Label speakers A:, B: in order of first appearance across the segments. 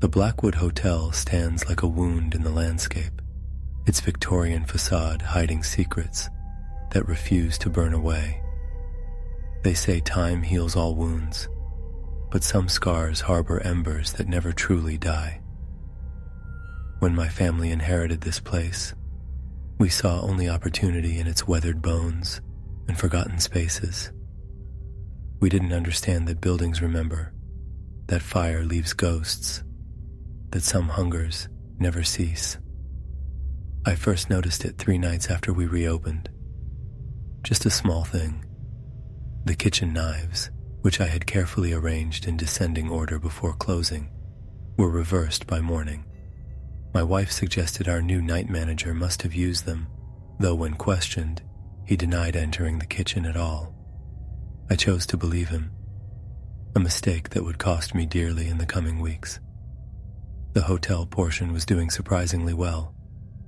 A: The Blackwood Hotel stands like a wound in the landscape, its Victorian facade hiding secrets that refuse to burn away. They say time heals all wounds, but some scars harbor embers that never truly die. When my family inherited this place, we saw only opportunity in its weathered bones and forgotten spaces. We didn't understand that buildings remember, that fire leaves ghosts, that some hungers never cease. I first noticed it 3 nights after we reopened. Just a small thing. The kitchen knives, which I had carefully arranged in descending order before closing, were reversed by morning. My wife suggested our new night manager must have used them, though when questioned, he denied entering the kitchen at all. I chose to believe him, a mistake that would cost me dearly in the coming weeks. The hotel portion was doing surprisingly well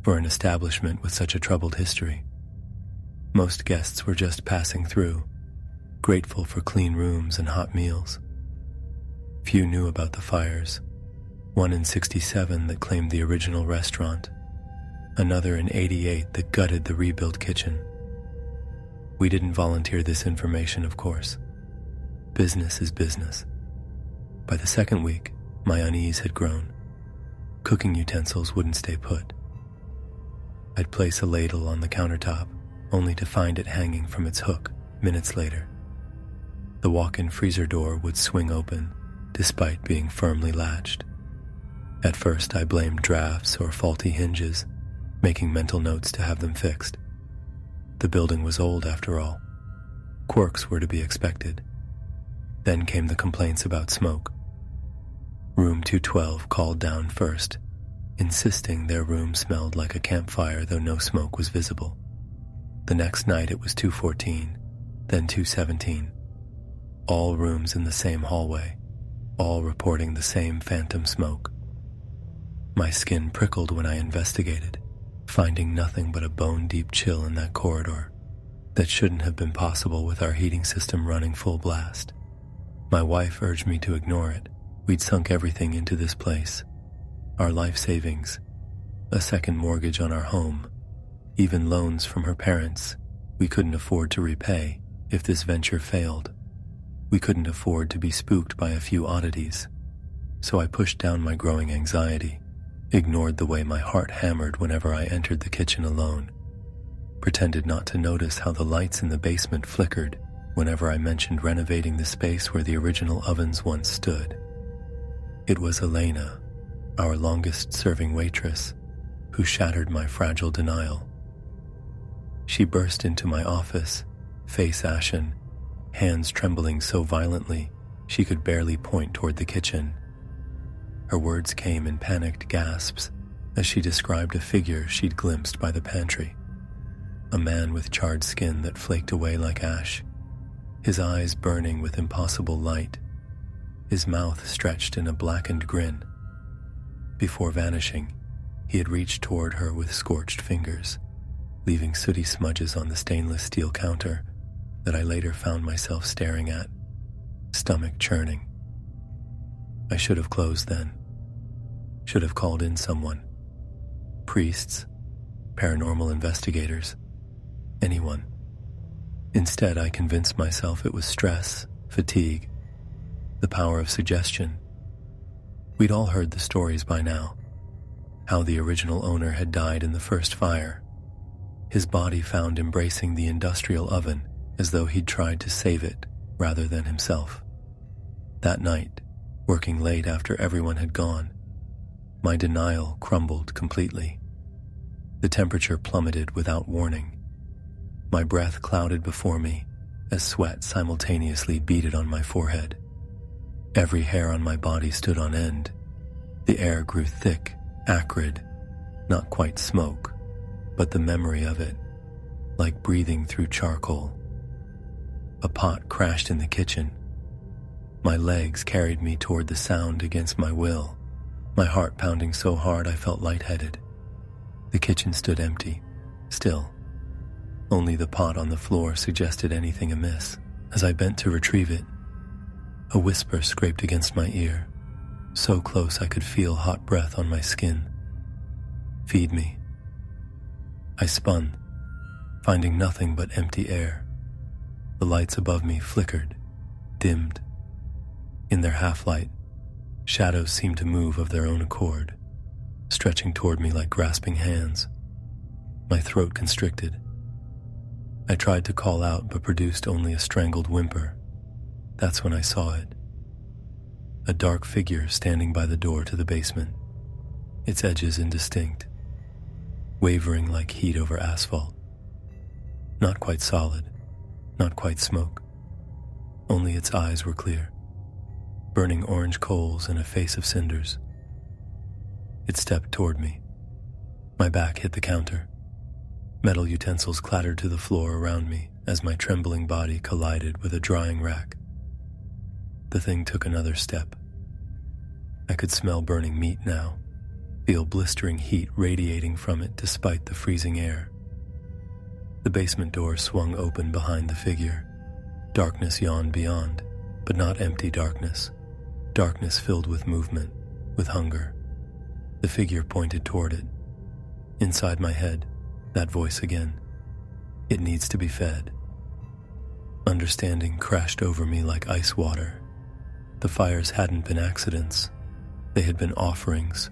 A: for an establishment with such a troubled history. Most guests were just passing through, grateful for clean rooms and hot meals. Few knew about the fires, one in '67 that claimed the original restaurant, another in '88 that gutted the rebuilt kitchen. We didn't volunteer this information, of course. Business is business. By the second week, my unease had grown. Cooking utensils wouldn't stay put. I'd place a ladle on the countertop, only to find it hanging from its hook minutes later. The walk-in freezer door would swing open, despite being firmly latched. At first, I blamed drafts or faulty hinges, making mental notes to have them fixed. The building was old after all. Quirks were to be expected. Then came the complaints about smoke. Room 212 called down first, insisting their room smelled like a campfire though no smoke was visible. The next night it was 214, then 217. All rooms in the same hallway, all reporting the same phantom smoke. My skin prickled when I investigated, finding nothing but a bone-deep chill in that corridor that shouldn't have been possible with our heating system running full blast. My wife urged me to ignore it. We'd sunk everything into this place. Our life savings, a second mortgage on our home, even loans from her parents we couldn't afford to repay if this venture failed. We couldn't afford to be spooked by a few oddities. So I pushed down my growing anxiety, ignored the way my heart hammered whenever I entered the kitchen alone, pretended not to notice how the lights in the basement flickered whenever I mentioned renovating the space where the original ovens once stood. It was Elena, our longest-serving waitress, who shattered my fragile denial. She burst into my office, face ashen, hands trembling so violently she could barely point toward the kitchen. Her words came in panicked gasps as she described a figure she'd glimpsed by the pantry. A man with charred skin that flaked away like ash, his eyes burning with impossible light, his mouth stretched in a blackened grin. Before vanishing, he had reached toward her with scorched fingers, leaving sooty smudges on the stainless steel counter that I later found myself staring at, stomach churning. I should have closed then. Should have called in someone. Priests, paranormal investigators, anyone. Instead, I convinced myself it was stress, fatigue, the power of suggestion. We'd all heard the stories by now. How the original owner had died in the first fire, his body found embracing the industrial oven as though he'd tried to save it rather than himself. That night, working late after everyone had gone, my denial crumbled completely. The temperature plummeted without warning. My breath clouded before me as sweat simultaneously beaded on my forehead. Every hair on my body stood on end. The air grew thick, acrid, not quite smoke, but the memory of it, like breathing through charcoal. A pot crashed in the kitchen. My legs carried me toward the sound against my will, my heart pounding so hard I felt lightheaded. The kitchen stood empty, still. Only the pot on the floor suggested anything amiss. As I bent to retrieve it, a whisper scraped against my ear. so close I could feel hot breath on my skin. Feed me. I spun, finding nothing but empty air. The lights above me flickered, dimmed. In their half-light, shadows seemed to move of their own accord, stretching toward me like grasping hands. My throat constricted. I tried to call out but produced only a strangled whimper. That's when I saw it. A dark figure standing by the door to the basement, its edges indistinct, wavering like heat over asphalt. Not quite solid, not quite smoke. Only its eyes were clear, burning orange coals in a face of cinders. It stepped toward me. My back hit the counter. Metal utensils clattered to the floor around me as my trembling body collided with a drying rack. The thing took another step. I could smell burning meat now, feel blistering heat radiating from it despite the freezing air. The basement door swung open behind the figure. Darkness yawned beyond, but not empty darkness. Darkness filled with movement, with hunger. The figure pointed toward it. Inside my head, that voice again. It needs to be fed. Understanding crashed over me like ice water. The fires hadn't been accidents. They had been offerings.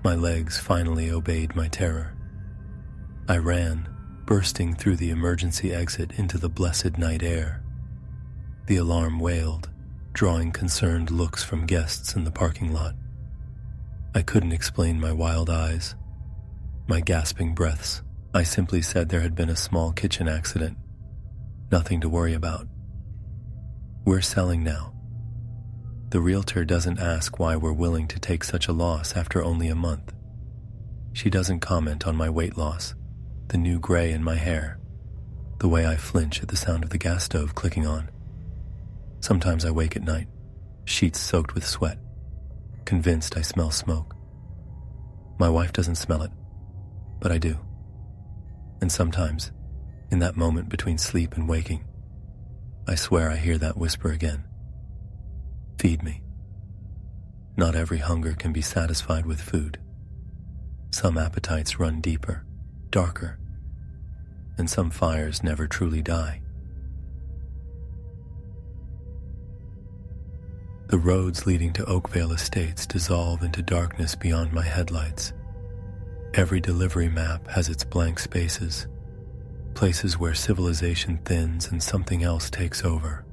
A: My legs finally obeyed my terror. I ran, bursting through the emergency exit into the blessed night air. The alarm wailed, drawing concerned looks from guests in the parking lot. I couldn't explain my wild eyes, my gasping breaths. I simply said there had been a small kitchen accident. Nothing to worry about. We're selling now. The realtor doesn't ask why we're willing to take such a loss after only a month. She doesn't comment on my weight loss, the new gray in my hair, the way I flinch at the sound of the gas stove clicking on. Sometimes I wake at night, sheets soaked with sweat, convinced I smell smoke. My wife doesn't smell it, but I do. And sometimes, in that moment between sleep and waking, I swear I hear that whisper again. Feed me. Not every hunger can be satisfied with food. Some appetites run deeper, darker, and some fires never truly die. The roads leading to Oakvale Estates dissolve into darkness beyond my headlights. Every delivery map has its blank spaces, places where civilization thins and something else takes over.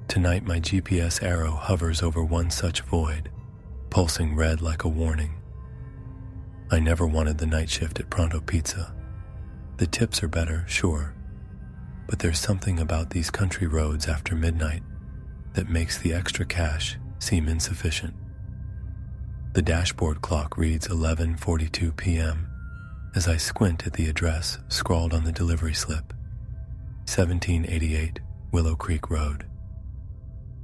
A: Tonight my GPS arrow hovers over one such void, pulsing red like a warning. I never wanted the night shift at Pronto Pizza. The tips are better, sure, but there's something about these country roads after midnight that makes the extra cash seem insufficient. The dashboard clock reads 11:42 p.m. as I squint at the address scrawled on the delivery slip, 1788 Willow Creek Road.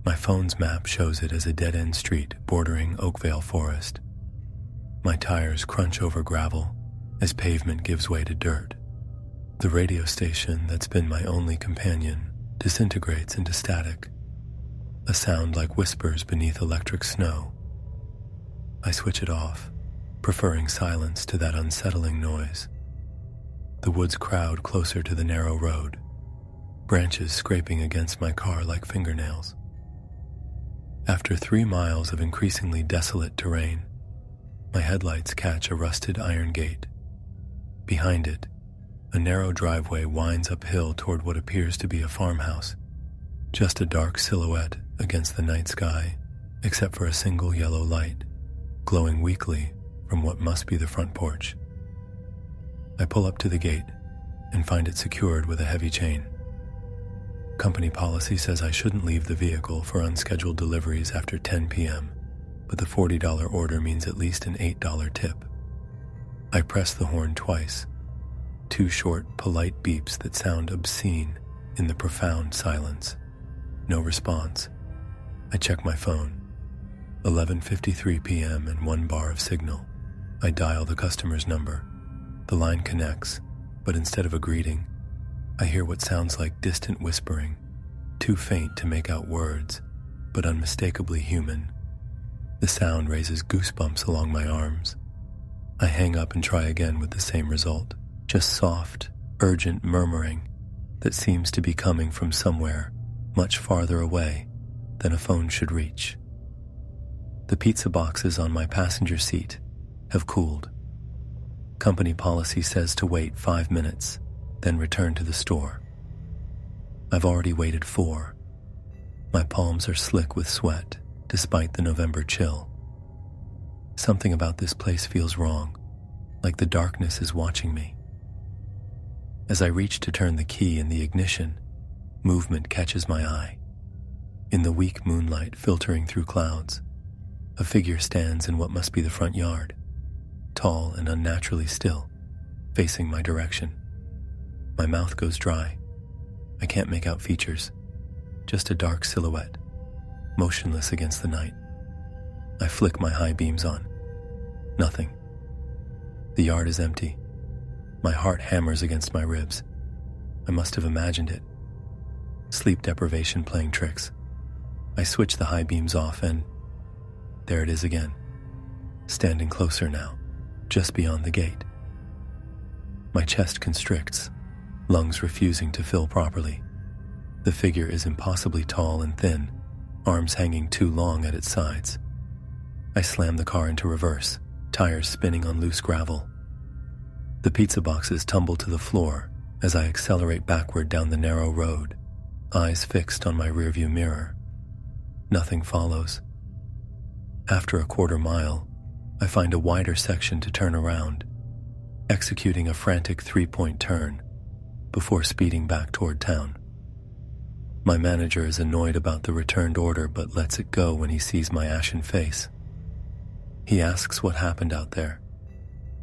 A: My phone's map shows it as a dead-end street bordering Oakvale Forest. My tires crunch over gravel as pavement gives way to dirt. The radio station that's been my only companion disintegrates into static, a sound like whispers beneath electric snow. I switch it off, preferring silence to that unsettling noise. The woods crowd closer to the narrow road, branches scraping against my car like fingernails. After 3 miles of increasingly desolate terrain, my headlights catch a rusted iron gate. Behind it, a narrow driveway winds uphill toward what appears to be a farmhouse, just a dark silhouette against the night sky, except for a single yellow light, glowing weakly from what must be the front porch. I pull up to the gate and find it secured with a heavy chain. Company policy says I shouldn't leave the vehicle for unscheduled deliveries after 10 p.m., but the $40 order means at least an $8 tip. I press the horn twice, 2 short, polite beeps that sound obscene in the profound silence. No response. I check my phone. 11:53 p.m. and 1 bar of signal. I dial the customer's number. The line connects, but instead of a greeting, I hear what sounds like distant whispering, too faint to make out words, but unmistakably human. The sound raises goosebumps along my arms. I hang up and try again with the same result. Just soft, urgent murmuring that seems to be coming from somewhere much farther away than a phone should reach. The pizza boxes on my passenger seat have cooled. Company policy says to wait 5 minutes, then return to the store. I've already waited 4. My palms are slick with sweat, despite the November chill. Something about this place feels wrong, like the darkness is watching me. As I reach to turn the key in the ignition, movement catches my eye. In the weak moonlight filtering through clouds, a figure stands in what must be the front yard, tall and unnaturally still, facing my direction. My mouth goes dry. I can't make out features, just a dark silhouette, motionless against the night. I flick my high beams on. Nothing. The yard is empty. My heart hammers against my ribs. I must have imagined it. Sleep deprivation playing tricks. I switch the high beams off and there it is again, standing closer now, just beyond the gate. My chest constricts, lungs refusing to fill properly. The figure is impossibly tall and thin, arms hanging too long at its sides. I slam the car into reverse, tires spinning on loose gravel. The pizza boxes tumble to the floor as I accelerate backward down the narrow road, eyes fixed on my rearview mirror. Nothing follows. After a quarter mile, I find a wider section to turn around, executing a frantic 3-point turn before speeding back toward town. My manager is annoyed about the returned order but lets it go when he sees my ashen face. He asks what happened out there,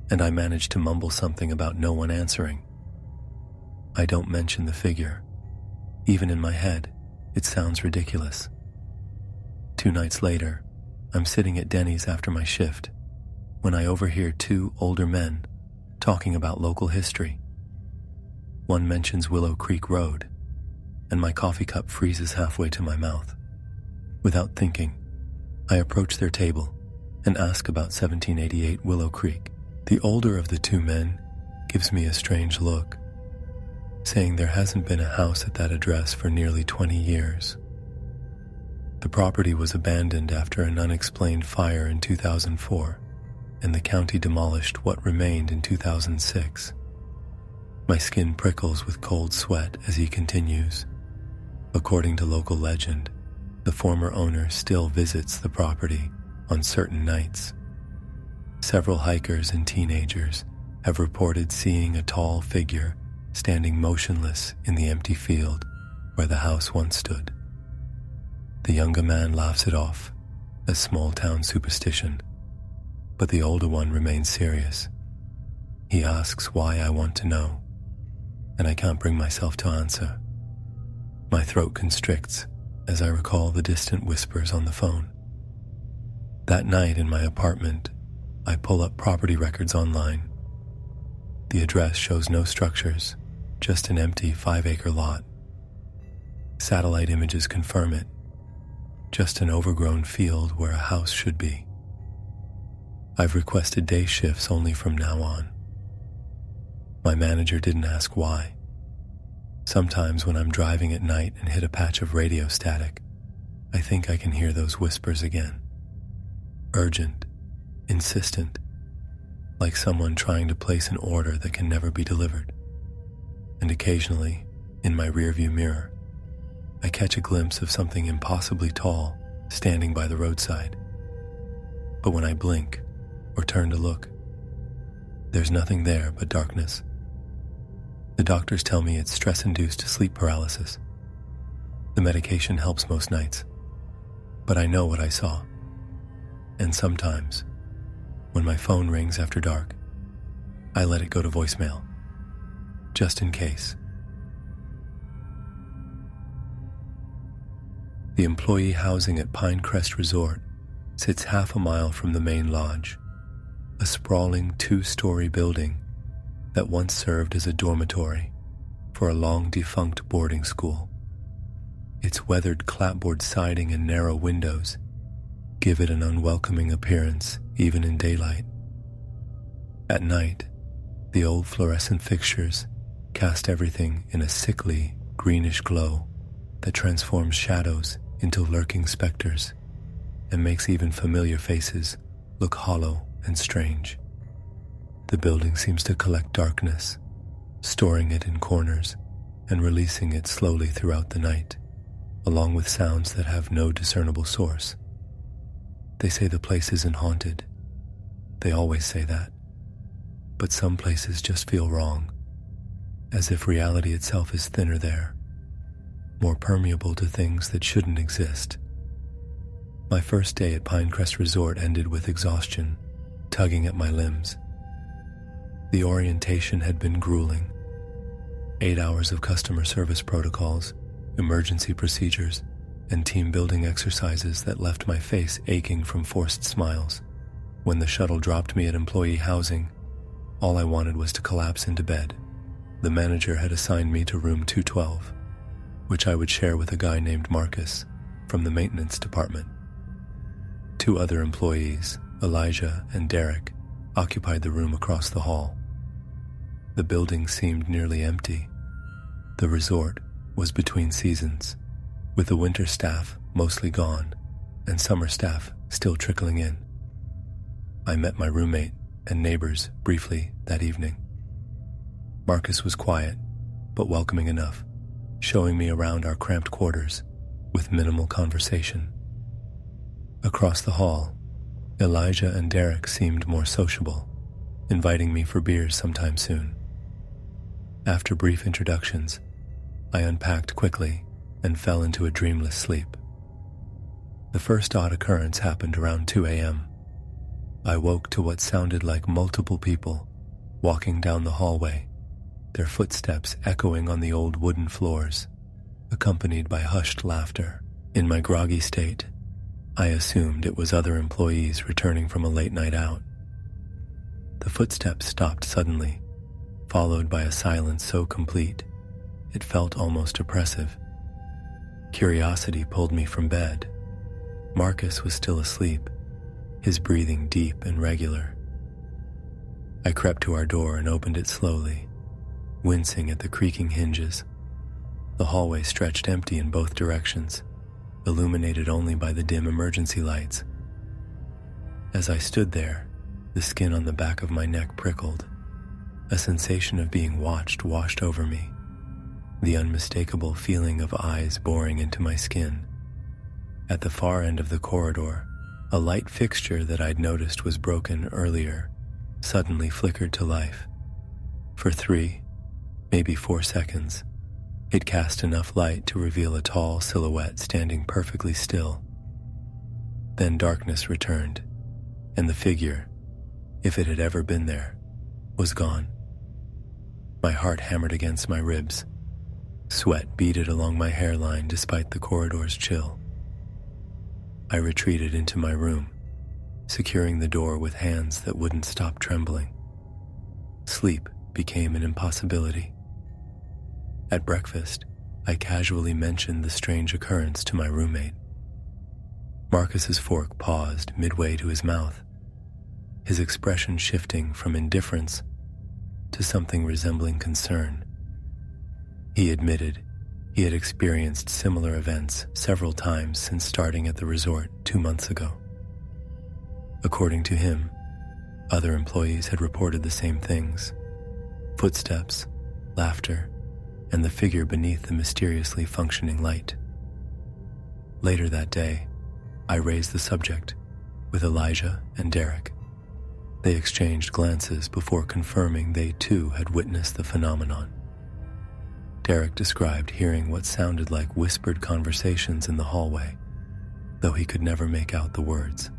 A: and I manage to mumble something about no one answering. I don't mention the figure. Even in my head, it sounds ridiculous. 2 nights later, I'm sitting at Denny's after my shift when I overhear 2 older men talking about local history. One mentions Willow Creek Road, and my coffee cup freezes halfway to my mouth. Without thinking, I approach their table and ask about 1788 Willow Creek. The older of the 2 men gives me a strange look, saying there hasn't been a house at that address for nearly 20 years. The property was abandoned after an unexplained fire in 2004, and the county demolished what remained in 2006. My skin prickles with cold sweat as he continues. According to local legend, the former owner still visits the property on certain nights. Several hikers and teenagers have reported seeing a tall figure standing motionless in the empty field where the house once stood. The younger man laughs it off as small-town superstition, but the older one remains serious. He asks why I want to know, and I can't bring myself to answer. My throat constricts as I recall the distant whispers on the phone. That night in my apartment, I pull up property records online. The address shows no structures, just an empty 5-acre lot. Satellite images confirm it. Just an overgrown field where a house should be. I've requested day shifts only from now on. My manager didn't ask why. Sometimes when I'm driving at night and hit a patch of radio static, I think I can hear those whispers again. Urgent, insistent, like someone trying to place an order that can never be delivered. And occasionally, in my rearview mirror, I catch a glimpse of something impossibly tall standing by the roadside. But when I blink or turn to look, there's nothing there but darkness. The doctors tell me it's stress-induced sleep paralysis. The medication helps most nights, but I know what I saw. And sometimes, when my phone rings after dark, I let it go to voicemail, just in case. The employee housing at Pinecrest Resort sits half a mile from the main lodge, a sprawling 2-story building that once served as a dormitory for a long-defunct boarding school. Its weathered clapboard siding and narrow windows give it an unwelcoming appearance even in daylight. At night, the old fluorescent fixtures cast everything in a sickly, greenish glow that transforms shadows into lurking specters and makes even familiar faces look hollow and strange. The building seems to collect darkness, storing it in corners and releasing it slowly throughout the night, along with sounds that have no discernible source. They say the place isn't haunted. They always say that. But some places just feel wrong, as if reality itself is thinner there, more permeable to things that shouldn't exist. My first day at Pinecrest Resort ended with exhaustion, tugging at my limbs. The orientation had been grueling. 8 hours of customer service protocols, emergency procedures, and team-building exercises that left my face aching from forced smiles. When the shuttle dropped me at employee housing, all I wanted was to collapse into bed. The manager had assigned me to room 212, which I would share with a guy named Marcus from the maintenance department. 2 other employees, Elijah and Derek, occupied the room across the hall. The building seemed nearly empty. The resort was between seasons, with the winter staff mostly gone and summer staff still trickling in. I met my roommate and neighbors briefly that evening. Marcus was quiet, but welcoming enough, showing me around our cramped quarters with minimal conversation. Across the hall, Elijah and Derek seemed more sociable, inviting me for beers sometime soon. After brief introductions, I unpacked quickly and fell into a dreamless sleep. The first odd occurrence happened around 2 a.m. I woke to what sounded like multiple people walking down the hallway, their footsteps echoing on the old wooden floors, accompanied by hushed laughter. In my groggy state, I assumed it was other employees returning from a late night out. The footsteps stopped suddenly, followed by a silence so complete it felt almost oppressive. Curiosity pulled me from bed. Marcus was still asleep, his breathing deep and regular. I crept to our door and opened it slowly, wincing at the creaking hinges. The hallway stretched empty in both directions, illuminated only by the dim emergency lights. As I stood there, the skin on the back of my neck prickled. A sensation of being watched washed over me, the unmistakable feeling of eyes boring into my skin. At the far end of the corridor, a light fixture that I'd noticed was broken earlier suddenly flickered to life. For 3, maybe 4 seconds, it cast enough light to reveal a tall silhouette standing perfectly still. Then darkness returned, and the figure, if it had ever been there, was gone. My heart hammered against my ribs. Sweat beaded along my hairline despite the corridor's chill. I retreated into my room, securing the door with hands that wouldn't stop trembling. Sleep became an impossibility. At breakfast, I casually mentioned the strange occurrence to my roommate. Marcus's fork paused midway to his mouth, his expression shifting from indifference to something resembling concern. He admitted he had experienced similar events several times since starting at the resort 2 months ago. According to him, other employees had reported the same things: footsteps, laughter, and the figure beneath the mysteriously functioning light. Later that day, I raised the subject with Elijah and Derek. They exchanged glances before confirming they too had witnessed the phenomenon. Derek described hearing what sounded like whispered conversations in the hallway, though he could never make out the words.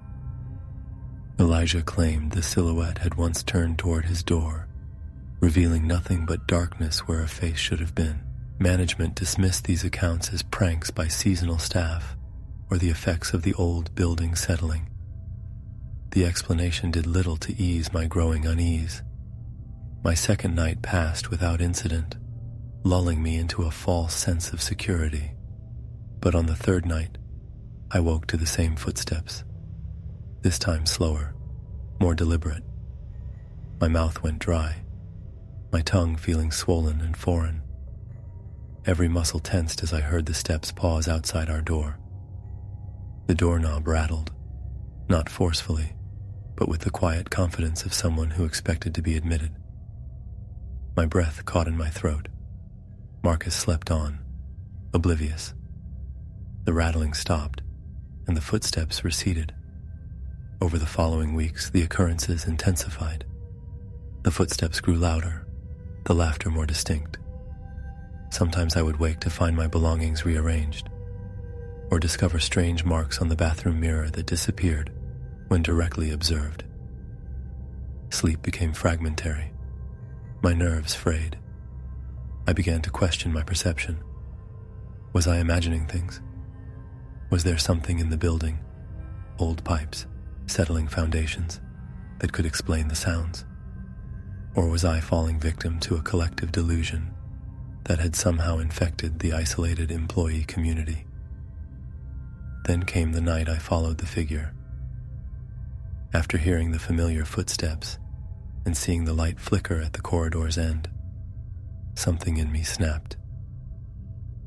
A: Elijah claimed the silhouette had once turned toward his door, revealing nothing but darkness where a face should have been. Management dismissed these accounts as pranks by seasonal staff or the effects of the old building settling. The explanation did little to ease my growing unease. My second night passed without incident, lulling me into a false sense of security. But on the third night, I woke to the same footsteps, this time slower, more deliberate. My mouth went dry, my tongue feeling swollen and foreign. Every muscle tensed as I heard the steps pause outside our door. The doorknob rattled, not forcefully, but with the quiet confidence of someone who expected to be admitted. My breath caught in my throat. Marcus slept on, oblivious. The rattling stopped, and the footsteps receded. Over the following weeks, the occurrences intensified. The footsteps grew louder, the laughter more distinct. Sometimes I would wake to find my belongings rearranged, or discover strange marks on the bathroom mirror that disappeared when directly observed. Sleep became fragmentary. My nerves frayed. I began to question my perception. Was I imagining things? Was there something in the building, old pipes, settling foundations, that could explain the sounds? Or was I falling victim to a collective delusion that had somehow infected the isolated employee community? Then came the night I followed the figure. After hearing the familiar footsteps and seeing the light flicker at the corridor's end, something in me snapped.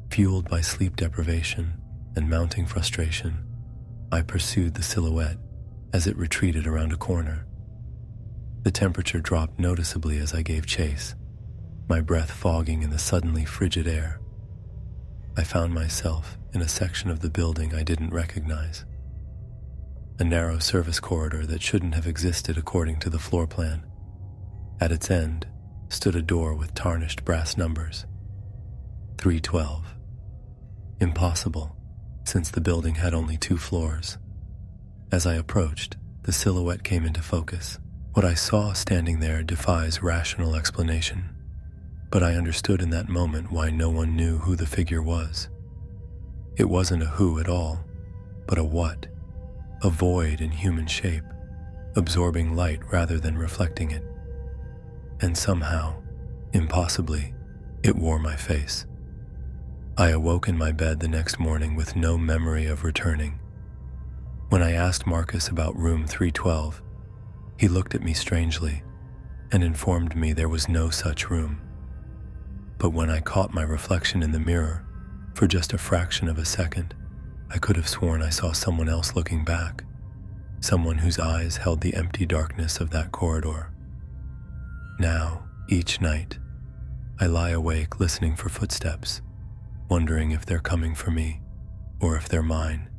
A: Fueled by sleep deprivation and mounting frustration, I pursued the silhouette as it retreated around a corner. The temperature dropped noticeably as I gave chase, my breath fogging in the suddenly frigid air. I found myself in a section of the building I didn't recognize. A narrow service corridor that shouldn't have existed according to the floor plan. At its end stood a door with tarnished brass numbers. 312. Impossible, since the building had only 2 floors. As I approached, the silhouette came into focus. What I saw standing there defies rational explanation, but I understood in that moment why no one knew who the figure was. It wasn't a who at all, but a what, a void in human shape, absorbing light rather than reflecting it. And somehow, impossibly, it wore my face. I awoke in my bed the next morning with no memory of returning. When I asked Marcus about room 312, he looked at me strangely and informed me there was no such room. But when I caught my reflection in the mirror, for just a fraction of a second, I could have sworn I saw someone else looking back, someone whose eyes held the empty darkness of that corridor. Now, each night, I lie awake listening for footsteps, wondering if they're coming for me or if they're mine.